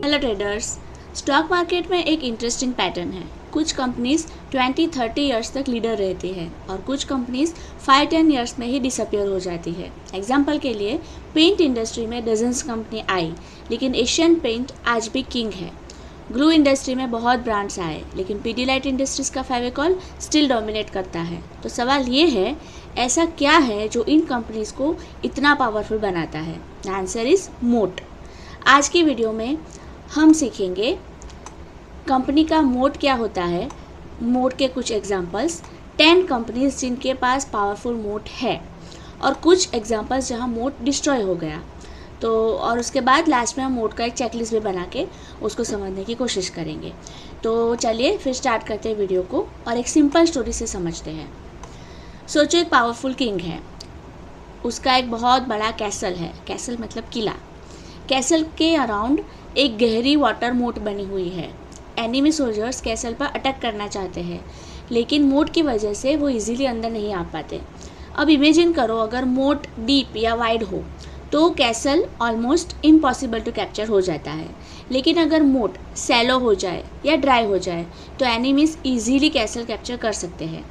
Hello traders. Stock market में एक interesting pattern है। कुछ कंपनीज 20-30 ईयर्स तक लीडर रहती है और कुछ कंपनीज 5-10 ईयर्स में ही डिसअपियर हो जाती है। एग्जाम्पल के लिए पेंट इंडस्ट्री में डजन्स कंपनी आई, लेकिन एशियन पेंट आज भी किंग है। ग्लू इंडस्ट्री में बहुत ब्रांड्स आए, लेकिन पीडीलाइट इंडस्ट्रीज का फेविकॉल स्टिल डोमिनेट करता है। तो सवाल ये है, ऐसा क्या है जो इन कंपनीज को इतना पावरफुल बनाता है? द आंसर इज मोट। आज की वीडियो में हम सीखेंगे कंपनी का मोट क्या होता है, मोट के कुछ एग्जांपल्स, 10 कंपनीज जिनके पास पावरफुल मोट है और कुछ एग्जांपल्स जहां मोट डिस्ट्रॉय हो गया। तो और उसके बाद लास्ट में हम मोट का एक चेकलिस्ट भी बना के उसको समझने की कोशिश करेंगे। तो चलिए फिर स्टार्ट करते हैं वीडियो को और एक सिंपल स्टोरी से समझते हैं। सोचो एक पावरफुल किंग है, उसका एक बहुत बड़ा कैसल है। कैसल मतलब किला। कैसल के अराउंड एक गहरी वाटर मोट बनी हुई है। एनिमी सोल्जर्स कैसल पर अटैक करना चाहते हैं, लेकिन मोट की वजह से वो इजीली अंदर नहीं आ पाते। अब इमेजिन करो, अगर मोट डीप या वाइड हो तो castle almost impossible to capture हो जाता है, लेकिन अगर मोट सैलो हो जाए या ड्राई हो जाए तो एनिमीज इजीली कैसल कैप्चर कर सकते हैं।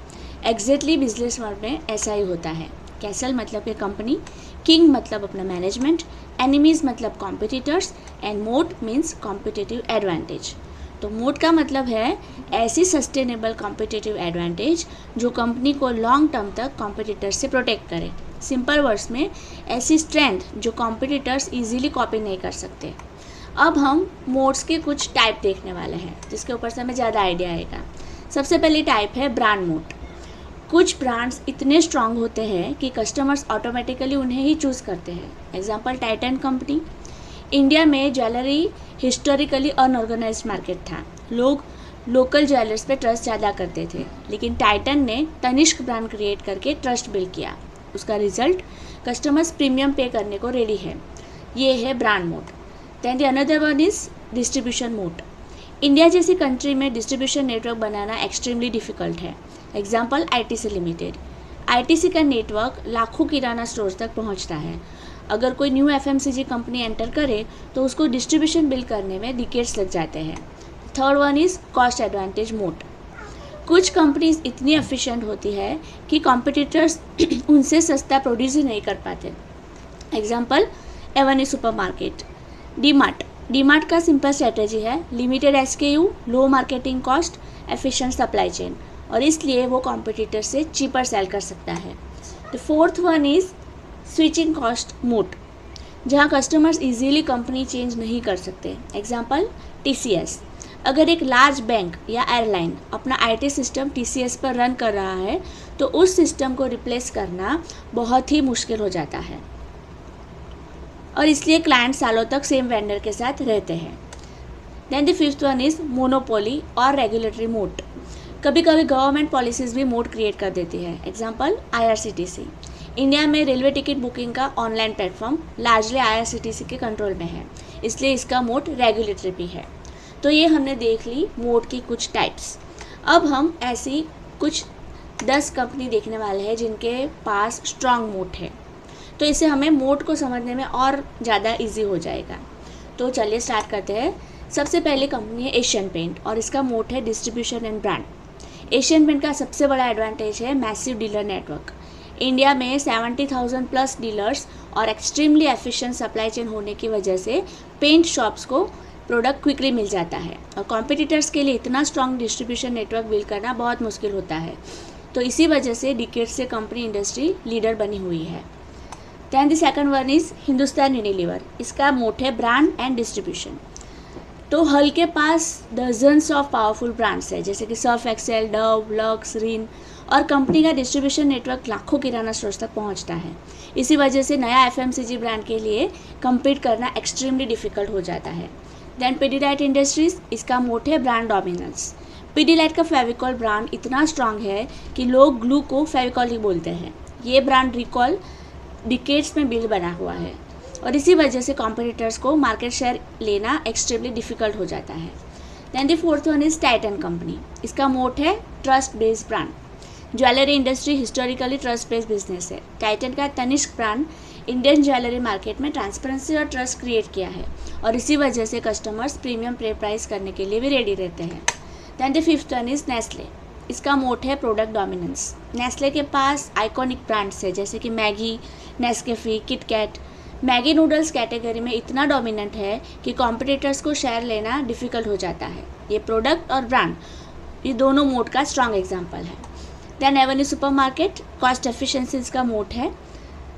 एग्जैक्टली बिजनेस वर्ल्ड में ऐसा ही होता है। कैसल मतलब कि कंपनी, किंग मतलब अपना मैनेजमेंट, एनिमीज मतलब कॉम्पिटिटर्स एंड मोट मीन्स कॉम्पिटिटिव एडवांटेज। तो मोट का मतलब है ऐसी सस्टेनेबल कॉम्पिटिटिव एडवांटेज जो कंपनी को लॉन्ग टर्म तक कॉम्पिटिटर्स से प्रोटेक्ट करे। सिंपल वर्ड्स में ऐसी स्ट्रेंथ जो कॉम्पिटिटर्स इजीली कॉपी नहीं कर सकते। अब हम मोट्स के कुछ टाइप देखने वाले हैं, जिसके ऊपर से हमें ज़्यादा आइडिया आएगा। सबसे पहली टाइप है ब्रांड मोट। कुछ ब्रांड्स इतने स्ट्रांग होते हैं कि कस्टमर्स ऑटोमेटिकली उन्हें ही चूज़ करते हैं। Example Titan company. इंडिया में ज्वेलरी हिस्टोरिकली अनऑर्गेनाइज्ड मार्केट था। लोग लोकल ज्वेलर्स पे ट्रस्ट ज़्यादा करते थे, लेकिन टाइटन ने तनिष्क ब्रांड क्रिएट करके ट्रस्ट बिल्ड किया। उसका रिजल्ट, कस्टमर्स प्रीमियम पे करने को रेडी है। ये है brand moat. Then the another one is distribution moat. India जैसी कंट्री में डिस्ट्रीब्यूशन नेटवर्क बनाना एक्सट्रीमली डिफ़िकल्ट है। Example ITC limited. आईटीसी का नेटवर्क लाखों किराना स्टोर्स तक पहुंचता है। अगर कोई न्यू एफएमसीजी कंपनी एंटर करे तो उसको डिस्ट्रीब्यूशन बिल्ड करने में डिकेड्स लग जाते हैं। Third one is cost advantage मोट। कुछ कंपनीज इतनी एफिशिएंट होती है कि कॉम्पिटिटर्स उनसे सस्ता प्रोड्यूस ही नहीं कर पाते। Example Avenue supermarket. DMart. DMart का सिंपल स्ट्रेटेजी है limited SKU, low marketing cost, efficient supply chain, और इसलिए वो कॉम्पिटिटर से चीपर सेल कर सकता है। The fourth one is switching cost मोट, जहाँ कस्टमर्स इजीली कंपनी चेंज नहीं कर सकते। Example TCS. अगर एक लार्ज बैंक या एयरलाइन अपना आईटी सिस्टम टीसीएस पर रन कर रहा है तो उस सिस्टम को रिप्लेस करना बहुत ही मुश्किल हो जाता है, और इसलिए क्लाइंट सालों तक सेम वेंडर के साथ रहते हैं। Then the fifth one is monopoly और रेगुलेटरी मोट। कभी कभी गवर्नमेंट पॉलिसीज़ भी मोट क्रिएट कर देती है। Example IRCTC. इंडिया में रेलवे टिकट बुकिंग का ऑनलाइन प्लेटफॉर्म लार्जली आईआरसीटीसी के कंट्रोल में है, इसलिए इसका मोट रेगुलेटरी भी है। तो ये हमने देख ली मोट की कुछ टाइप्स। अब हम ऐसी कुछ 10 कंपनी देखने वाले हैं जिनके पास स्ट्रॉन्ग मोट है, तो इससे हमें मोट को समझने में और ज़्यादा ईजी हो जाएगा। तो चलिए स्टार्ट करते हैं। सबसे पहले कंपनी है एशियन पेंट और इसका मोट है distribution and brand. Asian paint का सबसे बड़ा एडवांटेज है मैसिव डीलर नेटवर्क। इंडिया में 70,000 प्लस डीलर्स और एक्सट्रीमली एफिशिएंट सप्लाई चेन होने की वजह से पेंट शॉप्स को प्रोडक्ट क्विकली मिल जाता है, और कॉम्पिटिटर्स के लिए इतना स्ट्रॉन्ग डिस्ट्रीब्यूशन नेटवर्क बिल्ड करना बहुत मुश्किल होता है। तो इसी वजह से डिकेड से कंपनी इंडस्ट्री लीडर बनी हुई है। Then the second one is Hindustan Unilever. इसका मोट है ब्रांड एंड डिस्ट्रीब्यूशन। तो हल के पास डजन्स ऑफ पावरफुल ब्रांड्स है, जैसे कि Surf Excel, Dove, Lux, Rin, और कंपनी का डिस्ट्रीब्यूशन नेटवर्क लाखों किराना स्टोर्स तक पहुंचता है। इसी वजह से नया एफएमसीजी ब्रांड के लिए कम्पीट करना एक्सट्रीमली डिफिकल्ट हो जाता है। Then Pidilite industries. इसका मोट है ब्रांड डोमिनेंस। पीडीलाइट का फेविकॉल ब्रांड इतना स्ट्रांग है कि लोग ग्लू को फेविकॉल ही बोलते हैं। ये ब्रांड रिकॉल डिकेड्स में बिल्ड बना हुआ है, और इसी वजह से कॉम्पिटिटर्स को मार्केट शेयर लेना एक्सट्रीमली डिफिकल्ट हो जाता है। Then the fourth one is Titan company. इसका मोट है trust based brand. Jewellery industry historically trust based business है। टाइटन का Tanishq brand Indian jewellery market में ट्रांसपेरेंसी और ट्रस्ट क्रिएट किया है और इसी वजह से कस्टमर्स प्रीमियम प्राइस करने के लिए भी रेडी रहते हैं। Then the fifth one is Nestle. इसका मोट है प्रोडक्ट डोमिनेंस। नेस्ले के पास आइकॉनिक ब्रांड्स है जैसे कि Maggi, Nescafe, KitKat. Maggi noodles category में इतना डोमिनेंट है कि कॉम्पिटिटर्स को शेयर लेना डिफ़िकल्ट हो जाता है। ये प्रोडक्ट और ब्रांड ये दोनों मोट का स्ट्रॉन्ग एग्जाम्पल है। Then Avenue supermarket, cost efficiency इसका मोट है।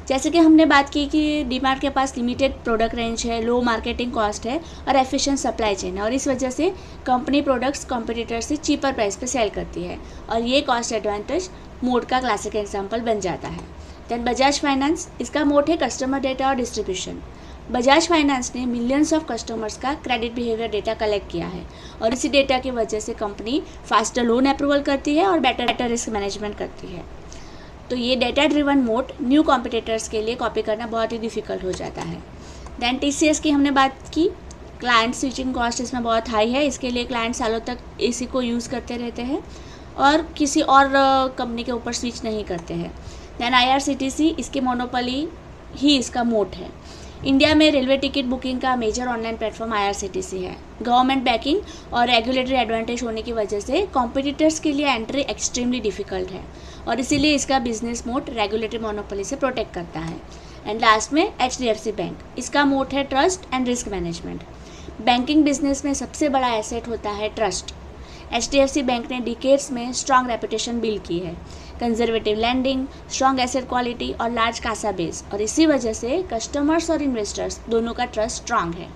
जैसे कि हमने बात की कि डीमार्ट के पास लिमिटेड प्रोडक्ट रेंज है, लो मार्केटिंग कॉस्ट है और एफिशिएंट सप्लाई चेन है और इस वजह से कंपनी प्रोडक्ट्स कॉम्पिटिटर से चीपर प्राइस पे सेल करती है और ये कॉस्ट एडवांटेज मोड का क्लासिक एग्जांपल बन जाता है। देन बजाज फाइनेंस, इसका मोड है कस्टमर डेटा और डिस्ट्रीब्यूशन। बजाज फाइनेंस ने मिलियंस ऑफ कस्टमर्स का क्रेडिट बिहेवियर डेटा कलेक्ट किया है और इसी डेटा की वजह से कंपनी फास्टर लोन अप्रूवल करती है और बेटर रिस्क मैनेजमेंट करती है। तो ये data driven mode new competitors के लिए कॉपी करना बहुत ही डिफ़िकल्ट हो जाता है। दैन TCS की हमने बात की, क्लाइंट स्विचिंग कॉस्ट इसमें बहुत हाई है, इसके लिए क्लाइंट सालों तक इसी को यूज़ करते रहते हैं और किसी और कंपनी के ऊपर स्विच नहीं करते हैं। दैन IRCTC, इसकी मोनोपोली ही इसका मोड है। इंडिया में रेलवे टिकट बुकिंग का मेजर ऑनलाइन प्लेटफॉर्म IRCTC है। गवर्नमेंट बैकिंग और रेगुलेटरी एडवांटेज होने की वजह से कॉम्पिटिटर्स के लिए एंट्री एक्सट्रीमली डिफ़िकल्ट है और इसीलिए इसका बिजनेस मोड रेगुलेटरी मोनोपोली से प्रोटेक्ट करता है। एंड लास्ट में HDFC बैंक, इसका मोड है trust and risk management. Banking business में सबसे बड़ा एसेट होता है ट्रस्ट। HDFC बैंक ने डिकेड्स में स्ट्रॉन्ग रेपुटेशन बिल्ड की है, conservative lending, strong asset quality और लार्ज कासा बेस और इसी वजह से कस्टमर्स और इन्वेस्टर्स दोनों का ट्रस्ट स्ट्रॉन्ग है।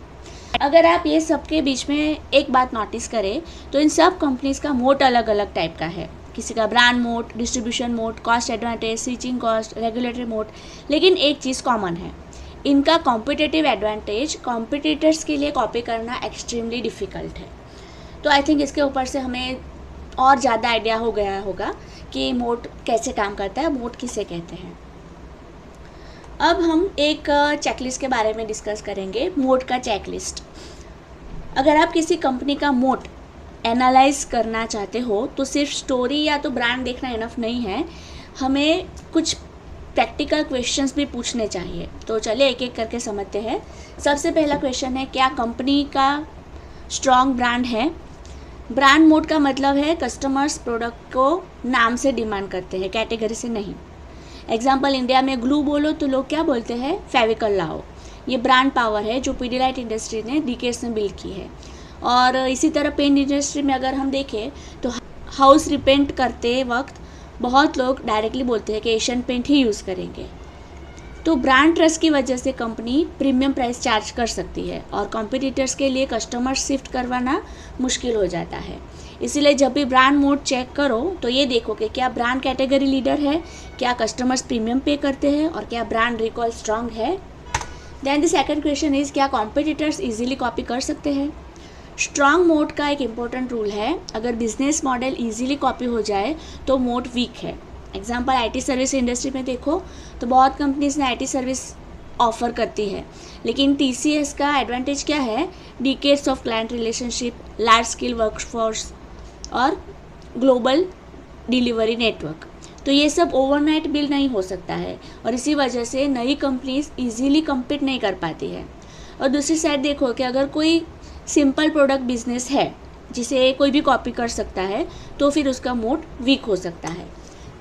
अगर आप ये सब के बीच में एक बात नोटिस करें तो इन सब कंपनीज का मोड अलग अलग टाइप का है। किसी का brand mode, distribution mode, cost advantage, switching cost, regulatory mode, लेकिन एक चीज़ कॉमन है, इनका कॉम्पिटिटिव एडवांटेज कॉम्पिटिटर्स के लिए कॉपी करना एक्सट्रीमली डिफ़िकल्ट है। तो आई थिंक इसके ऊपर से हमें और ज़्यादा आइडिया हो गया होगा कि मोड कैसे काम करता है, मोड किसे कहते हैं। अब हम एक चेकलिस्ट के बारे में डिस्कस करेंगे, मोड का चेकलिस्ट। अगर आप किसी कंपनी का मोड एनालाइज करना चाहते हो तो सिर्फ स्टोरी या तो ब्रांड देखना इनफ नहीं है, हमें कुछ प्रैक्टिकल क्वेश्चंस भी पूछने चाहिए। तो चलिए एक एक करके समझते हैं। सबसे पहला क्वेश्चन है, क्या कंपनी का स्ट्रॉन्ग ब्रांड है? ब्रांड मोड का मतलब है कस्टमर्स प्रोडक्ट को नाम से डिमांड करते हैं, कैटेगरी से नहीं। एग्जाम्पल, इंडिया में ग्लू बोलो तो लोग क्या बोलते हैं? फेविकॉल लाओ। ये ब्रांड पावर है जो पीडीलाइट इंडस्ट्री ने डिकेड्स में बिल्ड की है। और इसी तरह पेंट इंडस्ट्री में अगर हम देखें तो हाउस रिपेंट करते वक्त बहुत लोग डायरेक्टली बोलते हैं कि एशियन पेंट ही यूज़ करेंगे। तो ब्रांड ट्रस्ट की वजह से कंपनी प्रीमियम प्राइस चार्ज कर सकती है और कॉम्पिटिटर्स के लिए कस्टमर शिफ्ट करवाना मुश्किल हो जाता है। इसीलिए जब भी ब्रांड मोड चेक करो तो ये देखो कि क्या ब्रांड कैटेगरी लीडर है, क्या कस्टमर्स प्रीमियम पे करते हैं और क्या ब्रांड रिकॉल स्ट्रॉन्ग है। Then the second question is, क्या कॉम्पिटिटर्स इजीली कॉपी कर सकते हैं? स्ट्रॉन्ग मोड का एक इम्पोर्टेंट रूल है, अगर बिजनेस मॉडल इजीली कॉपी हो जाए तो मोड वीक है। एग्जाम्पल, IT सर्विस इंडस्ट्री में देखो तो बहुत कंपनीज ने IT सर्विस ऑफर करती है, लेकिन TCS का एडवांटेज क्या है? Decades of client relationship, large skill workforce और ग्लोबल डिलीवरी नेटवर्क। तो ये सब ओवरनाइट बिल्ड नहीं हो सकता है और इसी वजह से नई कंपनीज इजीली कम्पीट नहीं कर पाती है। और दूसरी साइड देखो कि अगर कोई सिंपल प्रोडक्ट बिजनेस है जिसे कोई भी कॉपी कर सकता है तो फिर उसका मोड वीक हो सकता है।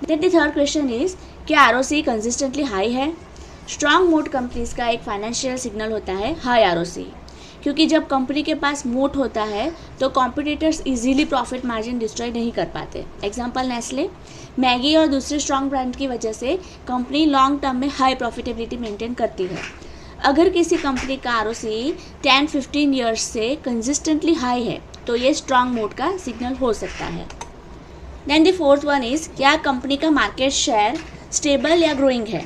Then the third question is, क्या ROC कंसिस्टेंटली हाई है? स्ट्रॉन्ग मोड कंपनीज का एक फाइनेंशियल सिग्नल होता है हाई ROC, क्योंकि जब कंपनी के पास मोड होता है तो competitors easily profit margin destroy नहीं कर पाते। एग्जांपल, नेस्ले, मैगी और दूसरे स्ट्रॉन्ग ब्रांड की वजह से कंपनी लॉन्ग टर्म में हाई प्रॉफिटेबिलिटी मेंटेन करती है। अगर किसी कंपनी का ROC 10-15 ईयर्स से कंसिस्टेंटली हाई है तो ये स्ट्रॉन्ग मोड का सिग्नल हो सकता है। Then the fourth one is, क्या कंपनी का मार्केट शेयर स्टेबल या ग्रोइंग है?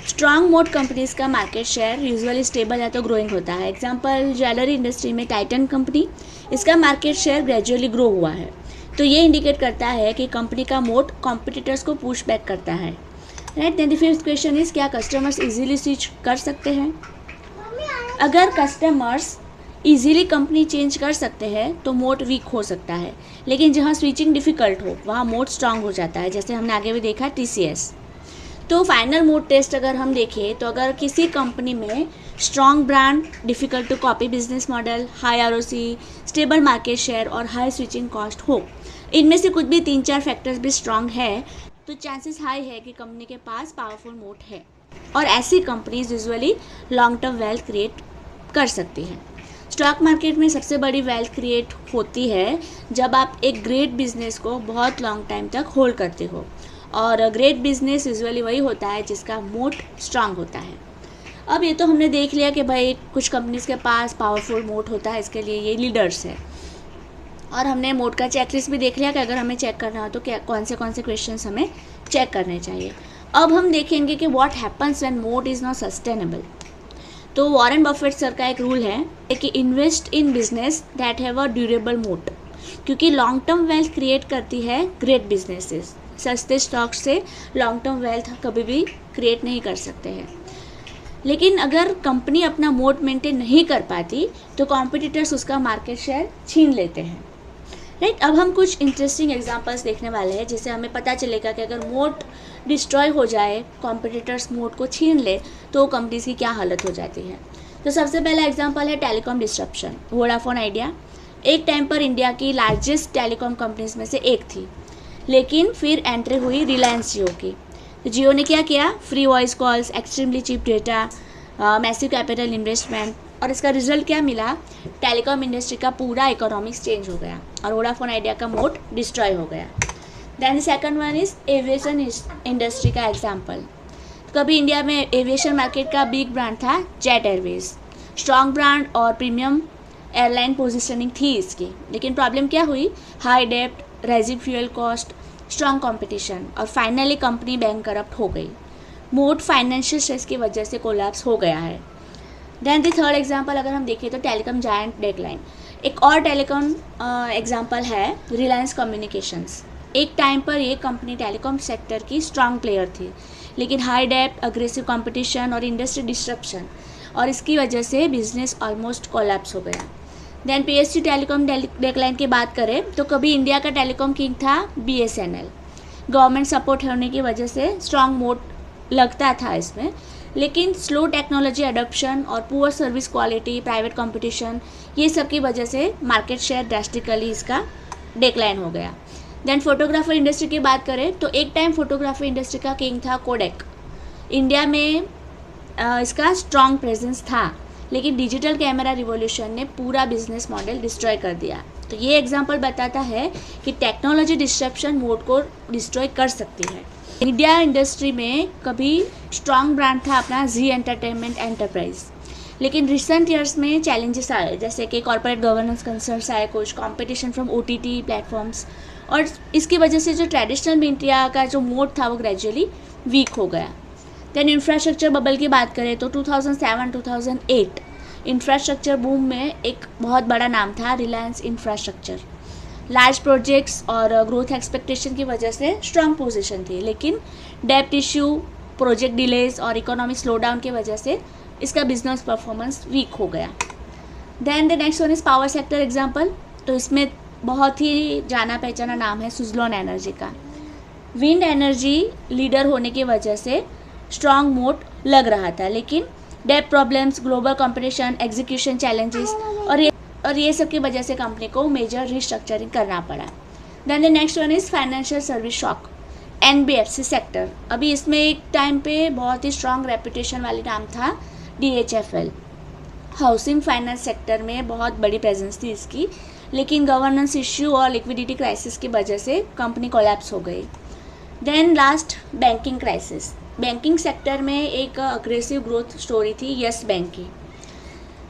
स्ट्रॉन्ग मोड कंपनीज का मार्केट शेयर यूजुअली स्टेबल या तो ग्रोइंग होता है। एग्जांपल, ज्वेलरी इंडस्ट्री में टाइटन कंपनी, इसका मार्केट शेयर ग्रेजुअली ग्रो हुआ है। तो ये इंडिकेट करता है कि कंपनी का मोड कॉम्पिटिटर्स को पुश बैक करता है। Right. Then the fifth question is, क्या कस्टमर्स इजीली स्विच कर सकते हैं? अगर कस्टमर्स इजीली कंपनी चेंज कर सकते हैं तो मोड वीक हो सकता है, लेकिन जहाँ स्विचिंग डिफ़िकल्ट हो वहाँ मोड स्ट्रांग हो जाता है, जैसे हमने आगे भी देखा TCS। तो फाइनल मोड टेस्ट अगर हम देखें तो अगर किसी कंपनी में strong brand, difficult to copy business model, high ROC, stable market share और हाई स्विचिंग कॉस्ट हो, इनमें से कुछ भी 3-4 फैक्टर्स भी स्ट्रॉन्ग है, तो चांसेस हाई है कि कंपनी के पास पावरफुल मोड है और ऐसी companies usually long term wealth create कर सकती हैं। स्टॉक मार्केट में सबसे बड़ी वेल्थ क्रिएट होती है जब आप एक ग्रेट बिजनेस को बहुत लॉन्ग टाइम तक होल्ड करते हो, और ग्रेट बिजनेस यूजुअली वही होता है जिसका मोड स्ट्रांग होता है। अब ये तो हमने देख लिया कि भाई कुछ कंपनीज के पास पावरफुल मोड होता है, इसके लिए ये लीडर्स है, और हमने मोड का चेकलिस्ट भी देख लिया कि अगर हमें चेक करना हो तो क्या कौन से क्वेश्चंस हमें चेक करने चाहिए। अब हम देखेंगे कि what happens when mode is not sustainable. तो वॉरेन बफेट सर का एक रूल है कि invest in business that have a durable mode, क्योंकि लॉन्ग टर्म वेल्थ क्रिएट करती है ग्रेट बिजनेसेस। सस्ते स्टॉक से लॉन्ग टर्म वेल्थ कभी भी क्रिएट नहीं कर सकते हैं। लेकिन अगर कंपनी अपना मोड मेंटेन नहीं कर पाती तो कॉम्पिटिटर्स उसका मार्केट शेयर छीन लेते हैं, राइट। अब हम कुछ इंटरेस्टिंग एग्जांपल्स देखने वाले हैं जिससे हमें पता चलेगा कि अगर मोड डिस्ट्रॉय हो जाए, कॉम्पिटिटर्स मोड को छीन ले, तो कंपनीज की क्या हालत हो जाती है। तो सबसे पहला एग्जांपल है टेलीकॉम डिस्ट्रप्शन। वोडाफोन आइडिया एक टाइम पर इंडिया की लार्जेस्ट टेलीकॉम कंपनीज में से एक थी, लेकिन फिर एंट्री हुई रिलायंस जियो की। तो जियो ने क्या किया, free voice calls, extremely cheap data, massive capital investment, और इसका रिजल्ट क्या मिला, टेलीकॉम इंडस्ट्री का पूरा इकोनॉमिक्स चेंज हो गया और वोडाफोन आइडिया का मोड डिस्ट्रॉय हो गया। Then second one is aviation industry का एग्जांपल। कभी इंडिया में एविएशन मार्केट का बिग ब्रांड था जेट एयरवेज। स्ट्रॉन्ग ब्रांड और प्रीमियम एयरलाइन पोजिशनिंग थी इसकी, लेकिन प्रॉब्लम क्या हुई, हाई डेप्ट, rising fuel cost, strong competition, और फाइनली कंपनी बैंक करप्ट हो गई। मोड फाइनेंशियल स्ट्रेस की वजह से कोलैप्स हो गया है। देन द थर्ड एग्जांपल अगर हम देखें तो टेलीकॉम जायंट डेक्लाइन। एक और टेलीकॉम एग्जांपल है रिलायंस कम्युनिकेशंस। एक टाइम पर ये कंपनी टेलीकॉम सेक्टर की स्ट्रांग प्लेयर थी, लेकिन हाई डेप्ट, अग्रेसिव कंपटीशन और इंडस्ट्री डिस्ट्रप्शन, और इसकी वजह से बिजनेस ऑलमोस्ट कोलैप्स हो गया। देन पीएसयू टेलीकॉम डेक्लाइन की बात करें तो कभी इंडिया का टेलीकॉम किंग था बीएसएनएल। गवर्नमेंट सपोर्ट होने की वजह से स्ट्रांग मोड लगता था इसमें, लेकिन स्लो टेक्नोलॉजी अडॉप्शन और poor service quality, private competition, ये सब की वजह से मार्केट शेयर ड्रास्टिकली इसका डिक्लाइन हो गया। देन फोटोग्राफर इंडस्ट्री की बात करें तो एक टाइम फोटोग्राफी इंडस्ट्री का किंग था कोडेक। इंडिया में इसका स्ट्रॉन्ग प्रेजेंस था, लेकिन डिजिटल कैमरा रिवॉल्यूशन ने पूरा बिजनेस मॉडल डिस्ट्रॉय कर दिया। तो ये एग्जांपल बताता है कि टेक्नोलॉजी डिस्ट्रप्शन मोड को डिस्ट्रॉय कर सकती है। इंडिया इंडस्ट्री में कभी स्ट्रॉन्ग ब्रांड था अपना जी एंटरटेनमेंट एंटरप्राइज, लेकिन रिसेंट ईयर्स में चैलेंजेस आए, जैसे कि कॉर्पोरेट गवर्नेंस कंसर्न्स आए, कुछ कंपटीशन फ्रॉम ओटीटी प्लेटफॉर्म्स, और इसकी वजह से जो ट्रेडिशनल मीडिया का जो मोड था वो ग्रेजुअली वीक हो गया। देन इंफ्रास्ट्रक्चर बबल की बात करें तो 2007-2008 इंफ्रास्ट्रक्चर बूम में एक बहुत बड़ा नाम था रिलायंस इंफ्रास्ट्रक्चर। लार्ज प्रोजेक्ट्स और ग्रोथ एक्सपेक्टेशन की वजह से स्ट्रांग पोजीशन थी, लेकिन डेप्ट इश्यू, प्रोजेक्ट डिलेज और इकोनॉमिक स्लोडाउन की वजह से इसका बिजनेस परफॉर्मेंस वीक हो गया। Then the next one is power sector example. तो इसमें बहुत ही जाना पहचाना नाम है सुजलॉन एनर्जी का। विंड एनर्जी लीडर होने की वजह से स्ट्रॉन्ग मोड लग रहा था, लेकिन डेप्ट problems, global competition, execution challenges और ये सब की वजह से कंपनी को मेजर रिस्ट्रक्चरिंग करना पड़ा। Then the next one is financial service shock, NBFC sector. अभी इसमें एक टाइम पे बहुत ही स्ट्रॉन्ग रेपुटेशन वाली नाम था डीएचएफएल। हाउसिंग फाइनेंस सेक्टर में बहुत बड़ी प्रेजेंस थी इसकी, लेकिन गवर्नेंस इश्यू और लिक्विडिटी क्राइसिस की वजह से कंपनी कोलैप्स हो गई। Then last banking crisis. Banking sector में एक अग्रेसिव ग्रोथ स्टोरी थी यस बैंक की,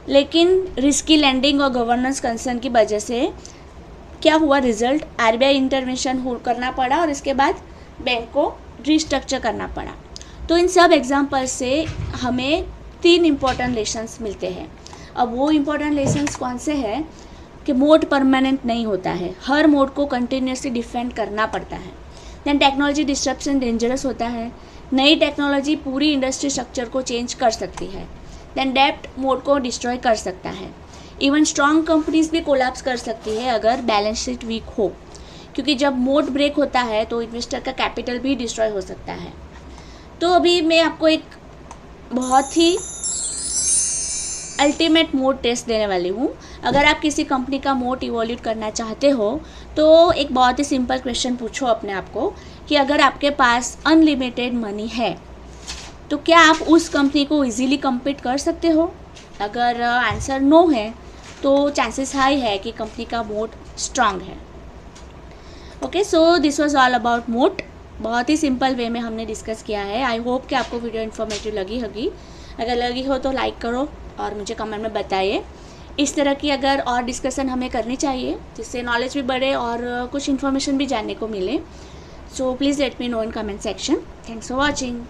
लेकिन रिस्की लैंडिंग और गवर्नेंस कंसर्न की वजह से क्या हुआ, रिजल्ट आरबीआई इंटरवेंशन करना पड़ा और इसके बाद बैंक को रिस्ट्रक्चर करना पड़ा। तो इन सब एग्जाम्पल से हमें 3 इम्पॉर्टेंट लेसन्स मिलते हैं। अब वो इम्पॉर्टेंट लेसन्स कौन से हैं कि मोड परमानेंट नहीं होता है, हर मोड को कंटिन्यूसली डिफेंड करना पड़ता है। देन टेक्नोलॉजी डिस्ट्रप्शन डेंजरस होता है, नई टेक्नोलॉजी पूरी इंडस्ट्री स्ट्रक्चर को चेंज कर सकती है। देन डेप्ट मोड को डिस्ट्रॉय कर सकता है। इवन स्ट्रॉन्ग कंपनीज भी कोलैप्स कर सकती है अगर बैलेंस शीट वीक हो, क्योंकि जब मोड ब्रेक होता है तो इन्वेस्टर का कैपिटल भी डिस्ट्रॉय हो सकता है। तो अभी मैं आपको एक बहुत ही अल्टीमेट मोड टेस्ट देने वाली हूँ। अगर आप किसी कंपनी का मोड इवोल्यूट करना चाहते हो तो एक बहुत ही सिंपल क्वेश्चन पूछो अपने आप को कि अगर आपके पास अनलिमिटेड मनी है तो क्या आप उस कंपनी को इजीली कम्पीट कर सकते हो। अगर आंसर नो है तो चांसेस हाई है कि कंपनी का मोड स्ट्रांग है। Okay, so this was all about mode. बहुत ही सिंपल वे में हमने डिस्कस किया है। आई होप कि आपको वीडियो इन्फॉर्मेटिव लगी होगी। अगर लगी हो तो लाइक करो और मुझे कमेंट में बताइए। इस तरह की अगर और डिस्कशन हमें करनी चाहिए जिससे नॉलेज भी बढ़े और कुछ इन्फॉर्मेशन भी जानने को मिले। So please let me know in comment section. Thanks for watching.